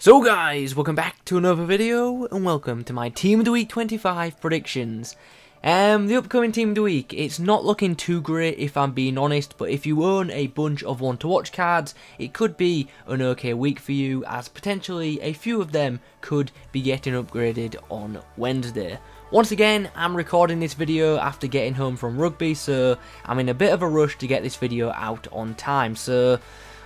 So guys, welcome back to another video, and welcome to my Team of the Week 25 predictions. The upcoming Team of the Week, it's not looking too great if I'm being honest, but if you own a bunch of want to watch cards, it could be an okay week for you, as potentially a few of them could be getting upgraded on Wednesday. Once again, I'm recording this video after getting home from rugby, so I'm in a bit of a rush to get this video out on time, so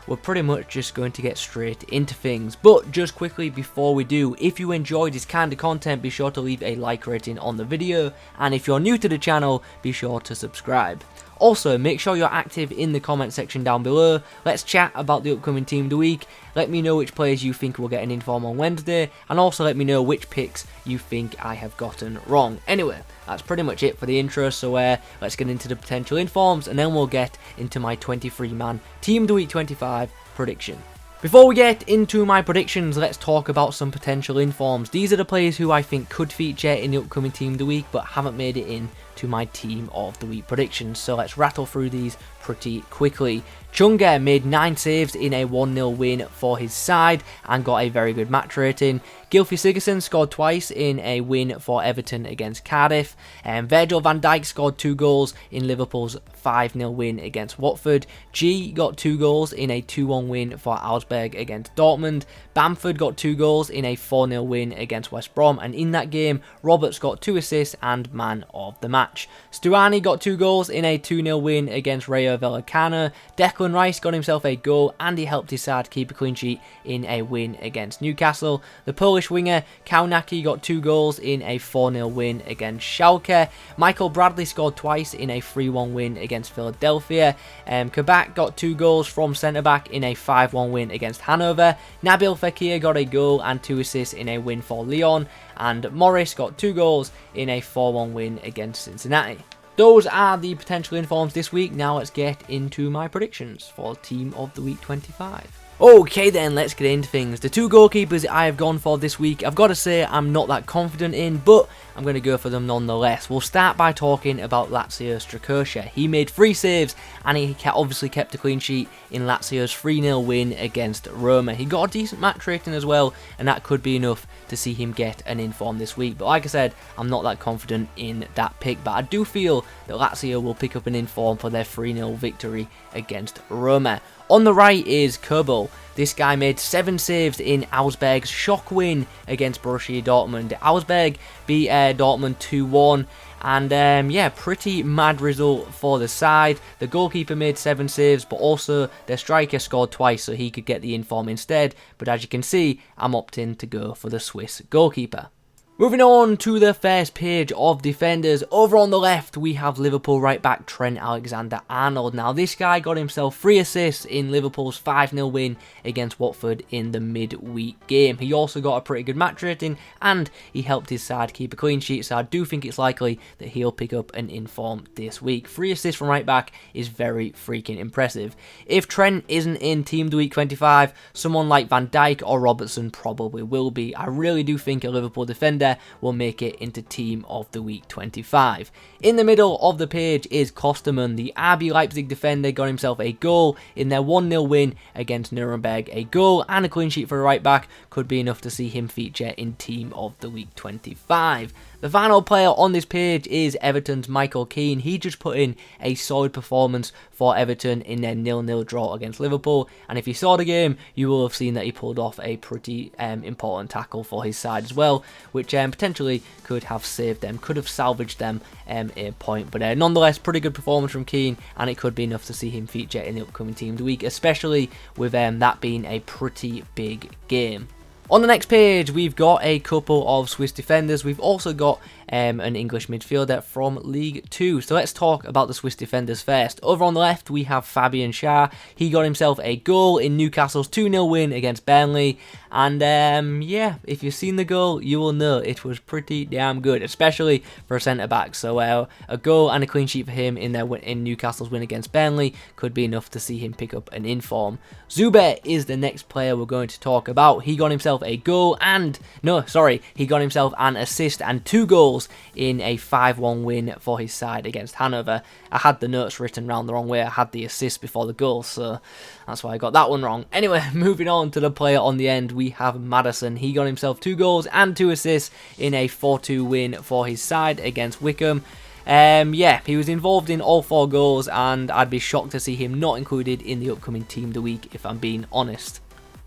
we're pretty much just going to get straight into things. But just quickly before we do, if you enjoy this kind of content, be sure to leave a like rating on the video, and if you're new to the channel, be sure to subscribe. Also, make sure you're active in the comment section down below. Let's chat about the upcoming Team of the Week. Let me know which players you think will get an inform on Wednesday, and also let me know which picks you think I have gotten wrong. Anyway, that's pretty much it for the intro, so let's get into the potential informs, and then we'll get into my 23-man Team of the Week 25 prediction. Before we get into my predictions, let's talk about some potential informs. These are the players who I think could feature in the upcoming Team of the Week, but haven't made it in to my Team of the Week predictions. So let's rattle through these pretty quickly. Chunga made 9 saves in a 1-0 win for his side and got a very good match rating. Gylfi Sigurdsson scored twice in a win for Everton against Cardiff. Virgil van Dijk scored 2 goals in Liverpool's 5-0 win against Watford. G got 2 goals in a 2-1 win for Augsburg against Dortmund. Bamford got 2 goals in a 4-0 win against West Brom, and in that game, Roberts got 2 assists and man of the match. Stuani got 2 goals in a 2-0 win against Rayo Vallecano. Declan Rice got himself a goal and he helped his side keep a clean sheet in a win against Newcastle. The Polish winger Kaunaki got 2 goals in a 4-0 win against Schalke. Michael Bradley scored twice in a 3-1 win against Philadelphia. Kabak got 2 goals from centre-back in a 5-1 win against Hanover. Nabil Fekir got a goal and 2 assists in a win for Lyon. And Morris got 2 goals in a 4-1 win against Cincinnati. Those are the potential informs this week. Now let's get into my predictions for Team of the Week 25. Okay then, let's get into things. The 2 goalkeepers I have gone for this week, I've got to say I'm not that confident in, but I'm going to go for them nonetheless. We'll start by talking about Lazio Strakosha. He made 3 saves and he obviously kept a clean sheet in Lazio's 3-0 win against Roma. He got a decent match rating as well, and that could be enough to see him get an inform this week. But like I said, I'm not that confident in that pick, but I do feel that Lazio will pick up an inform for their 3-0 victory against Roma. On the right is Kerbal. This guy made 7 saves in Augsburg's shock win against Borussia Dortmund. Augsburg beat Dortmund 2-1. And yeah, pretty mad result for the side. The goalkeeper made 7 saves, but also their striker scored twice, so he could get the inform instead. But as you can see, I'm opting to go for the Swiss goalkeeper. Moving on to the first page of defenders, over on the left we have Liverpool right back Trent Alexander-Arnold. Now this guy got himself 3 assists in Liverpool's 5-0 win against Watford in the midweek game. He also got a pretty good match rating and he helped his side keep a clean sheet, so I do think it's likely that he'll pick up an inform this week. 3 assists from right back is very freaking impressive. If Trent isn't in Team of the Week 25, someone like Van Dijk or Robertson probably will be. I really do think a Liverpool defender will make it into Team of the Week 25. In the middle of the page is Kosterman. The RB Leipzig defender got himself a goal in their 1-0 win against Nuremberg. A goal and a clean sheet for a right back could be enough to see him feature in Team of the Week 25. The final player on this page is Everton's Michael Keane. He just put in a solid performance for Everton in their 0-0 draw against Liverpool, and if you saw the game, you will have seen that he pulled off a pretty important tackle for his side as well, which potentially could have saved them, could have salvaged them a point. But nonetheless, pretty good performance from Keane, and it could be enough to see him feature in the upcoming Team of the Week, especially with that being a pretty big game. On the next page, we've got a couple of Swiss defenders. We've also got an English midfielder from League 2. So let's talk about the Swiss defenders first. Over on the left, we have Fabian Schär. He got himself a goal in Newcastle's 2-0 win against Burnley. And yeah, if you've seen the goal, you will know it was pretty damn good, especially for a centre-back. So a goal and a clean sheet for him in Newcastle's win against Burnley could be enough to see him pick up an inform. Zuber is the next player we're going to talk about. He got himself himself a goal and, no, sorry, he got himself an assist and 2 goals in a 5-1 win for his side against Hanover. I had the notes written round the wrong way. I had the assist before the goal, so that's why I got that one wrong. Anyway, moving on to the player on the end, we have Madison. He got himself 2 goals and 2 assists in a 4-2 win for his side against Wickham. Yeah, he was involved in all 4 goals, and I'd be shocked to see him not included in the upcoming Team of the Week, if I'm being honest.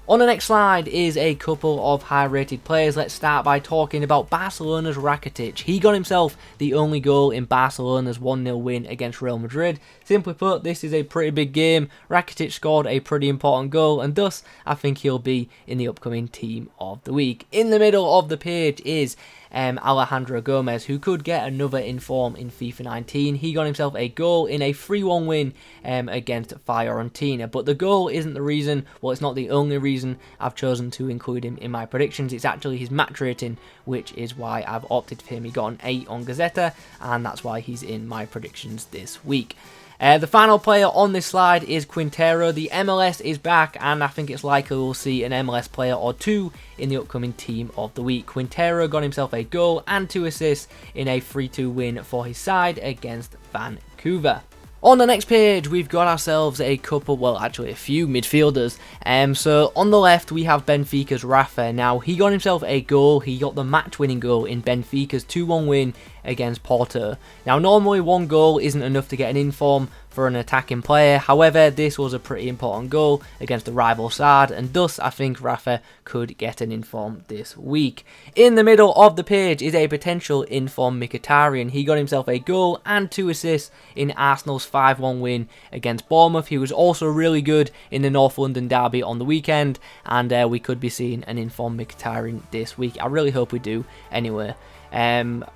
On the next slide is a couple of high-rated players. Let's start by talking about Barcelona's Rakitic. He got himself the only goal in Barcelona's 1-0 win against Real Madrid. Simply put, this is a pretty big game. Rakitic scored a pretty important goal, and thus I think he'll be in the upcoming Team of the Week. In the middle of the page is Alejandro Gomez, who could get another inform in FIFA 19. He got himself a goal in a 3-1 win against Fiorentina, but the goal isn't the reason, well, it's not the only reason I've chosen to include him in my predictions. It's actually his match rating, which is why I've opted for him. He got an 8 on Gazzetta, and that's why he's in my predictions this week. The final player on this slide is Quintero. The MLS is back, and I think it's likely we'll see an MLS player or 2 in the upcoming Team of the Week. Quintero got himself a goal and 2 assists in a 3-2 win for his side against Vancouver. On the next page, we've got ourselves a couple, well, actually a few midfielders. So on the left, we have Benfica's Rafa. Now, he got himself a goal. He got the match-winning goal in Benfica's 2-1 win against Porto. Now, normally 1 goal isn't enough to get an inform for an attacking player. However, this was a pretty important goal against the rival side, and thus I think Rafa could get an inform this week. In the middle of the page is a potential inform Mkhitaryan. He got himself a goal and 2 assists in Arsenal's 5-1 win against Bournemouth. He was also really good in the North London derby on the weekend, and we could be seeing an inform Mkhitaryan this week. I really hope we do anyway.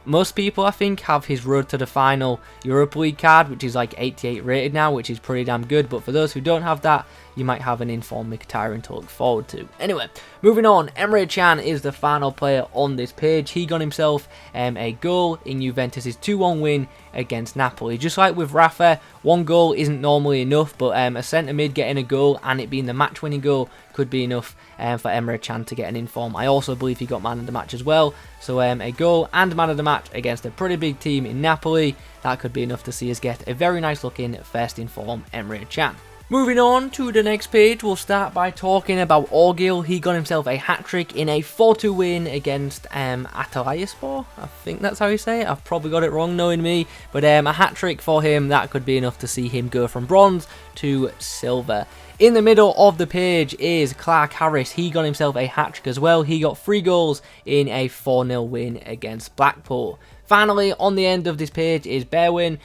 Most people, I think, have his road to the final Europa League card, which is like 88 rated now, which is pretty damn good. But for those who don't have that, you might have an informed Mkhitaryan to look forward to. Anyway, moving on, Emre Can is the final player on this page. He got himself a goal in Juventus' 2-1 win against Napoli. Just like with Rafa, 1 goal isn't normally enough, but a centre mid getting a goal and it being the match winning goal could be enough for Emre Can to get an inform. I also believe he got man of the match as well, so a goal and man of the match against a pretty big team in Napoli, that could be enough to see us get a very nice looking first inform Emre Can. Moving on to the next page, we'll start by talking about Orgil. He got himself a hat-trick in a 4-2 win against Atalayspor. I think that's how you say it. I've probably got it wrong knowing me. But a hat-trick for him, that could be enough to see him go from bronze to silver. In the middle of the page is Clark Harris. He got himself a hat-trick as well. He got 3 goals in a 4-0 win against Blackpool. Finally, on the end of this page is Bedwin,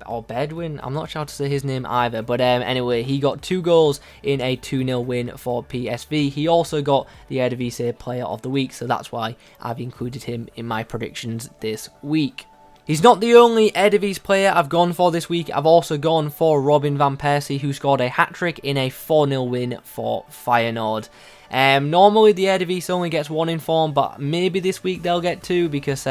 or Bedwin, I'm not sure how to say his name either, but anyway, he got 2 goals in a 2-0 win for PSV. He also got the Eredivisie Player of the Week, so that's why I've included him in my predictions this week. He's not the only Eredivisie player I've gone for this week. I've also gone for Robin van Persie, who scored a hat-trick in a 4-0 win for Feyenoord. Normally the Eredivisie only gets 1 inform, but maybe this week they'll get 2 because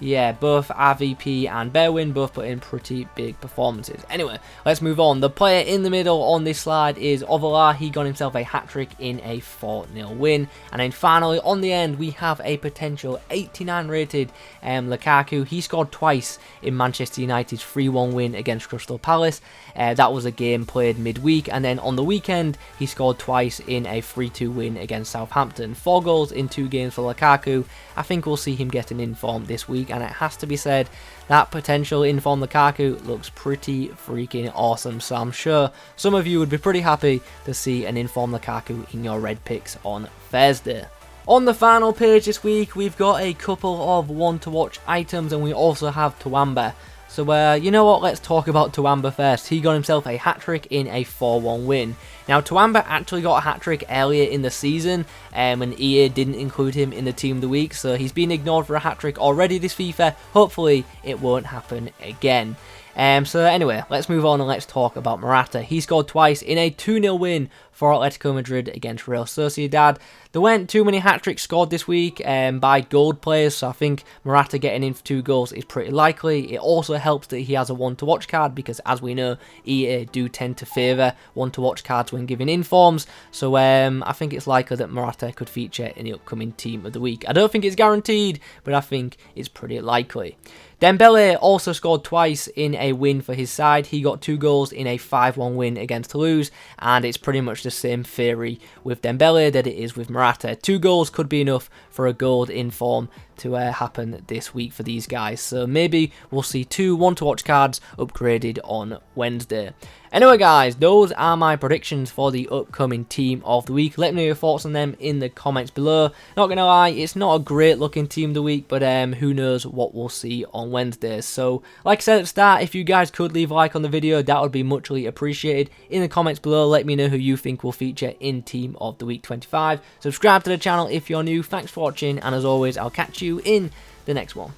yeah, both RVP and Bedwin both put in pretty big performances. Anyway, let's move on. The player in the middle on this slide is Ovola. He got himself a hat-trick in a 4-0 win. And then finally, on the end, we have a potential 89 rated Lukaku. He scored twice in Manchester United's 3-1 win against Crystal Palace. That was a game played midweek. And then on the weekend, he scored twice in a 3-2 win against Southampton. 4 goals in 2 games for Lukaku. I think we'll see him get an inform this week. And it has to be said, that potential inform Lukaku looks pretty freaking awesome. So I'm sure some of you would be pretty happy to see an inform Lukaku in your red picks on Thursday. On the final page this week, we've got a couple of one-to-watch items, and we also have Towamba. So, you know what, let's talk about Towamba first. He got himself a hat-trick in a 4-1 win. Now, Towamba actually got a hat-trick earlier in the season, and EA didn't include him in the Team of the Week, so he's been ignored for a hat-trick already this FIFA. Hopefully, it won't happen again. So anyway, let's move on and let's talk about Morata. He scored twice in a 2-0 win for Atletico Madrid against Real Sociedad. There weren't too many hat-tricks scored this week by gold players, so I think Morata getting in for 2 goals is pretty likely. It also helps that he has a one-to-watch card because, as we know, EA do tend to favour one-to-watch cards when and giving informs, so I think it's likely that Morata could feature in the upcoming Team of the Week. I don't think it's guaranteed, but I think it's pretty likely. Dembele also scored twice in a win for his side. He got 2 goals in a 5-1 win against Toulouse, and it's pretty much the same theory with Dembele that it is with Morata. 2 goals could be enough for a gold in form to happen this week for these guys. So maybe we'll see 2 want-to-watch cards upgraded on Wednesday. Anyway guys, those are my predictions for the upcoming Team of the Week. Let me know your thoughts on them in the comments below. Not gonna lie, it's not a great looking Team of the Week, but who knows what we'll see on Wednesday. So like I said at the start, if you guys could leave a like on the video, that would be muchly appreciated. In the comments below, let me know who you think will feature in Team of the Week 25. Subscribe to the channel if you're new. Thanks for watching, and as always, I'll catch you in the next one.